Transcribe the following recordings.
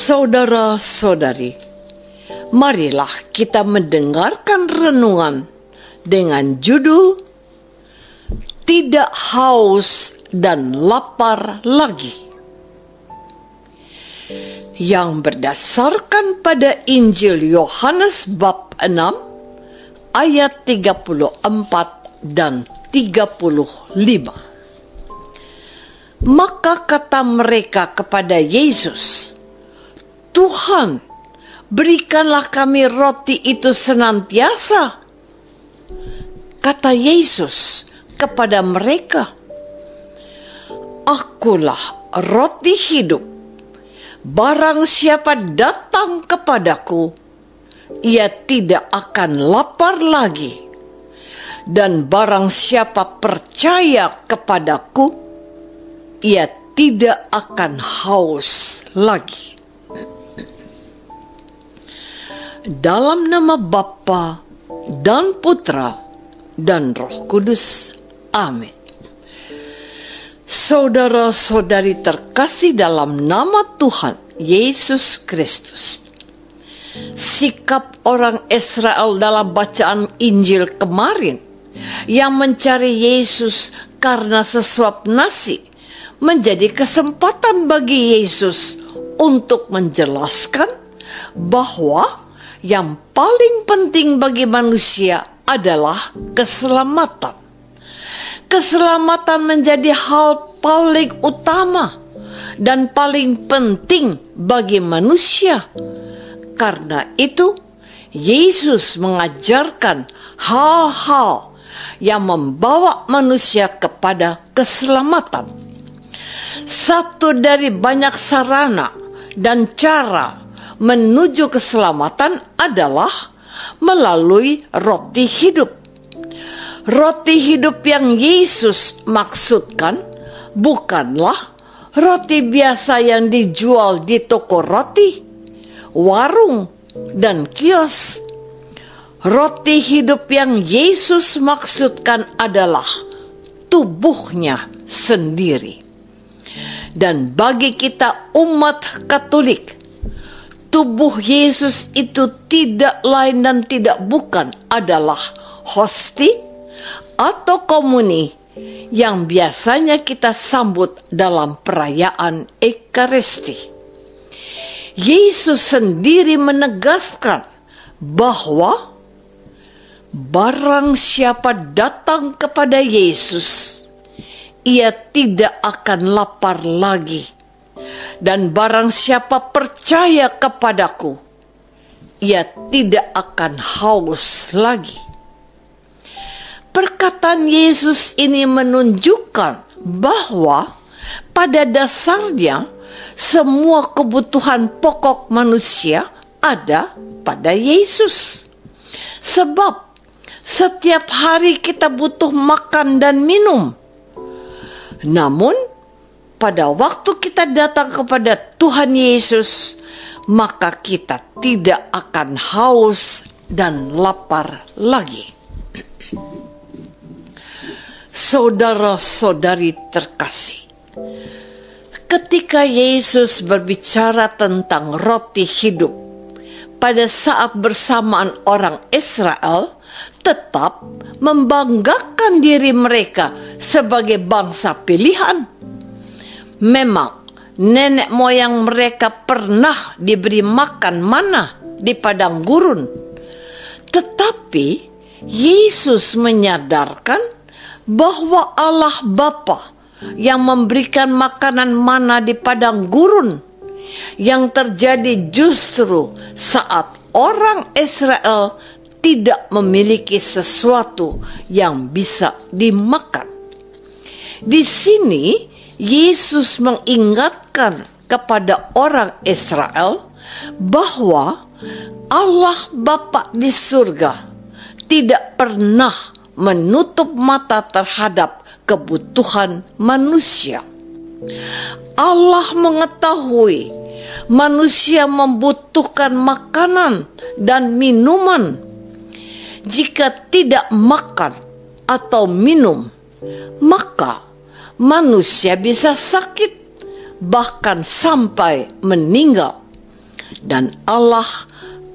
Saudara-saudari, marilah kita mendengarkan renungan dengan judul Tidak Haus dan Lapar Lagi, yang berdasarkan pada Injil Yohanes bab 6 ayat 34 dan 35. Maka kata mereka kepada Yesus, "Tuhan, berikanlah kami roti itu senantiasa." Kata Yesus kepada mereka, "Akulah roti hidup. Barang siapa datang kepadaku, ia tidak akan lapar lagi. Dan barang siapa percaya kepadaku, ia tidak akan haus lagi." Dalam nama Bapa dan Putra dan Roh Kudus. Amin. Saudara-saudari terkasih dalam nama Tuhan Yesus Kristus, sikap orang Israel dalam bacaan Injil kemarin yang mencari Yesus karena sesuap nasi menjadi kesempatan bagi Yesus untuk menjelaskan bahwa yang paling penting bagi manusia adalah keselamatan. Keselamatan menjadi hal paling utama dan paling penting bagi manusia. Karena itu, Yesus mengajarkan hal-hal yang membawa manusia kepada keselamatan. Satu dari banyak sarana dan cara menuju keselamatan adalah melalui roti hidup. Roti hidup yang Yesus maksudkan bukanlah roti biasa yang dijual di toko roti, warung, dan kios. Roti hidup yang Yesus maksudkan adalah tubuhnya sendiri. Dan bagi kita umat Katolik, tubuh Yesus itu tidak lain dan tidak bukan adalah hosti atau komuni yang biasanya kita sambut dalam perayaan Ekaristi. Yesus sendiri menegaskan bahwa barang siapa datang kepada Yesus, ia tidak akan lapar lagi. Dan barang siapa percaya kepadaku, ia tidak akan haus lagi. Perkataan Yesus ini menunjukkan bahwa pada dasarnya semua kebutuhan pokok manusia ada pada Yesus. Sebab setiap hari kita butuh makan dan minum. Namun pada waktu kita datang kepada Tuhan Yesus, maka kita tidak akan haus dan lapar lagi. Saudara-saudari terkasih, ketika Yesus berbicara tentang roti hidup, pada saat bersamaan orang Israel tetap membanggakan diri mereka sebagai bangsa pilihan. Memang nenek moyang mereka pernah diberi makan mana di padang gurun. Tetapi Yesus menyadarkan bahwa Allah Bapa yang memberikan makanan mana di padang gurun, yang terjadi justru saat orang Israel tidak memiliki sesuatu yang bisa dimakan. Di sini Yesus mengingatkan kepada orang Israel bahwa Allah Bapa di surga tidak pernah menutup mata terhadap kebutuhan manusia. Allah mengetahui manusia membutuhkan makanan dan minuman. Jika tidak makan atau minum, maka manusia bisa sakit, bahkan sampai meninggal. dan Allah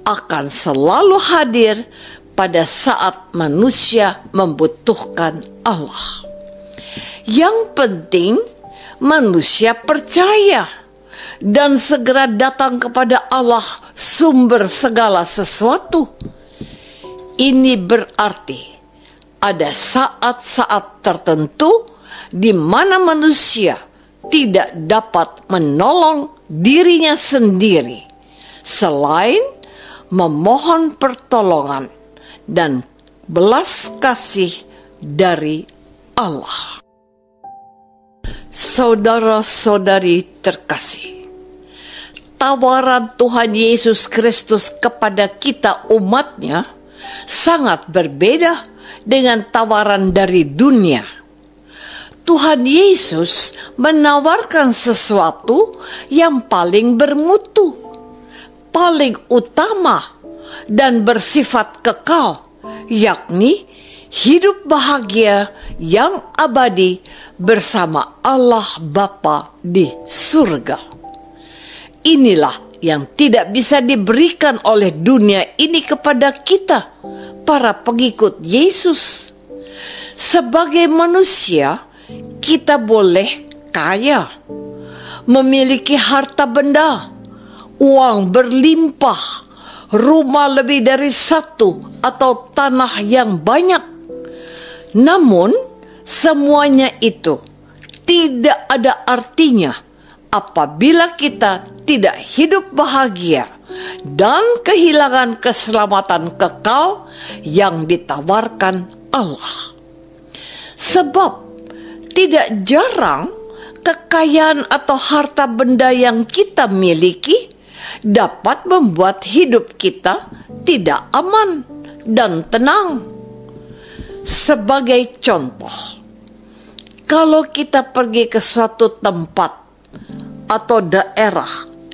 akan selalu hadir pada saat manusia membutuhkan Allah. Yang penting manusia percaya dan segera datang kepada Allah, sumber segala sesuatu. Ini berarti ada saat-saat tertentu di mana manusia tidak dapat menolong dirinya sendiri selain memohon pertolongan dan belas kasih dari Allah. Saudara-saudari terkasih, tawaran Tuhan Yesus Kristus kepada kita umatnya sangat berbeda dengan tawaran dari dunia. Tuhan Yesus menawarkan sesuatu yang paling bermutu, paling utama, dan bersifat kekal, yakni hidup bahagia yang abadi bersama Allah Bapa di surga. Inilah yang tidak bisa diberikan oleh dunia ini kepada kita, para pengikut Yesus. Sebagai manusia, kita boleh kaya, memiliki harta benda, uang berlimpah, rumah lebih dari satu, atau tanah yang banyak. Namun, semuanya itu tidak ada artinya apabila kita tidak hidup bahagia dan kehilangan keselamatan kekal yang ditawarkan Allah. Sebab tidak jarang kekayaan atau harta benda yang kita miliki dapat membuat hidup kita tidak aman dan tenang. Sebagai contoh, kalau kita pergi ke suatu tempat atau daerah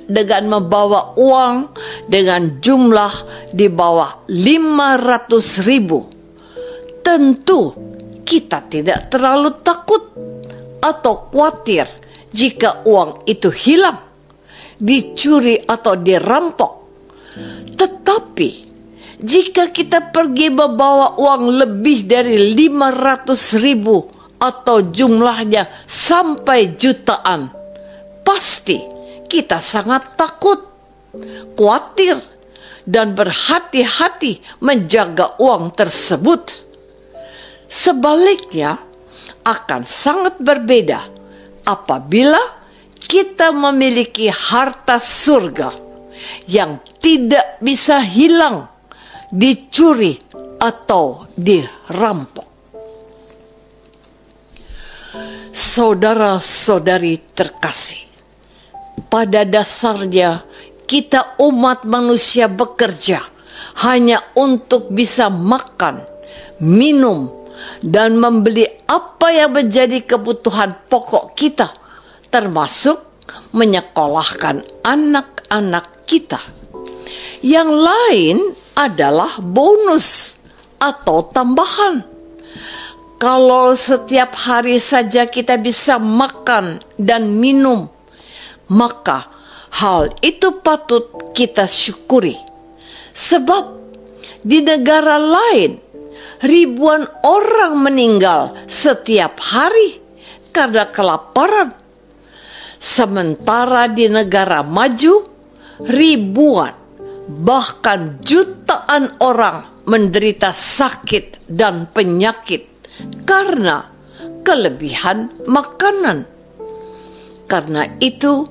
dengan membawa uang dengan jumlah di bawah 500.000, tentu kita tidak terlalu takut atau khawatir jika uang itu hilang, dicuri atau dirampok. Tetapi jika kita pergi membawa uang lebih dari 500.000 atau jumlahnya sampai jutaan, pasti kita sangat takut, khawatir, dan berhati-hati menjaga uang tersebut. Sebaliknya, akan sangat berbeda apabila kita memiliki harta surga yang tidak bisa hilang, dicuri, atau dirampok. Saudara-saudari terkasih, pada dasarnya kita umat manusia bekerja hanya untuk bisa makan, minum, dan membeli apa yang menjadi kebutuhan pokok kita, termasuk menyekolahkan anak-anak kita. Yang lain adalah bonus atau tambahan. Kalau setiap hari saja kita bisa makan dan minum, maka hal itu patut kita syukuri. Sebab di negara lain, ribuan orang meninggal setiap hari karena kelaparan. Sementara di negara maju, ribuan, bahkan jutaan orang menderita sakit dan penyakit karena kelebihan makanan. Karena itu,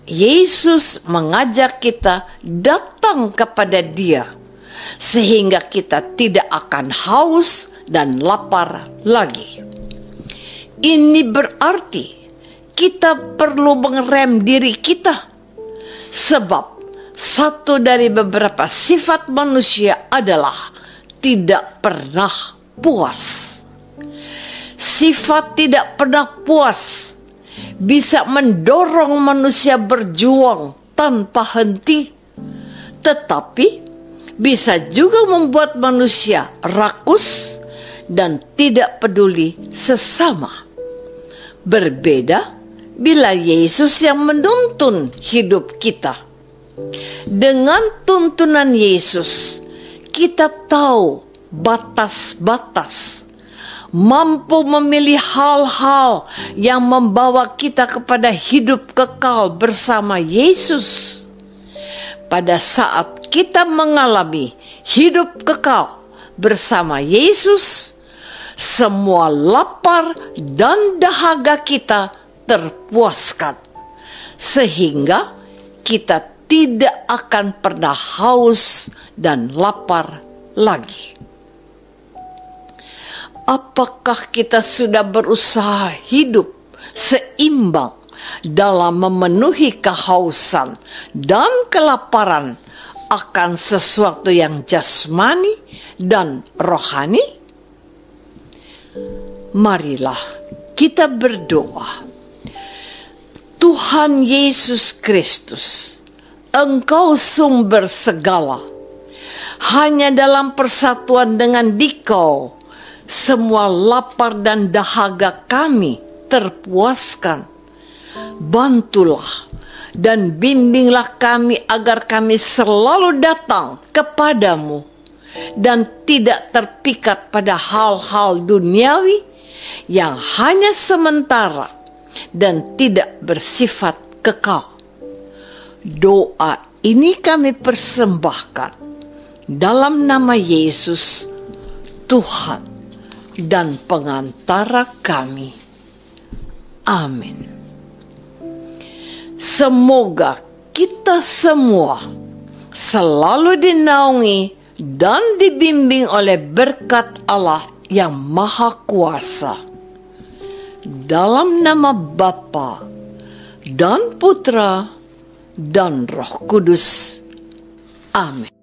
Yesus mengajak kita datang kepada Dia, sehingga kita tidak akan haus dan lapar lagi. Ini berarti kita perlu mengerem diri kita, sebab satu dari beberapa sifat manusia adalah tidak pernah puas. Sifat tidak pernah puas bisa mendorong manusia berjuang tanpa henti, tetapi bisa juga membuat manusia rakus dan tidak peduli sesama. Berbeda bila Yesus yang menuntun hidup kita. Dengan tuntunan Yesus, kita tahu batas-batas, mampu memilih hal-hal yang membawa kita kepada hidup kekal bersama Yesus. Pada saat kita mengalami hidup kekal bersama Yesus, semua lapar dan dahaga kita terpuaskan, sehingga kita tidak akan pernah haus dan lapar lagi. Apakah kita sudah berusaha hidup seimbang dalam memenuhi kehausan dan kelaparan akan sesuatu yang jasmani dan rohani? Marilah kita berdoa. Tuhan Yesus Kristus, Engkau sumber segala. Hanya dalam persatuan dengan Dikau, semua lapar dan dahaga kami terpuaskan. Bantulah dan bimbinglah kami agar kami selalu datang kepadamu dan tidak terpikat pada hal-hal duniawi yang hanya sementara dan tidak bersifat kekal. Doa ini kami persembahkan dalam nama Yesus, Tuhan dan pengantara kami. Amin. Semoga kita semua selalu dinaungi dan dibimbing oleh berkat Allah yang Maha Kuasa. Dalam nama Bapa dan Putra dan Roh Kudus. Amin.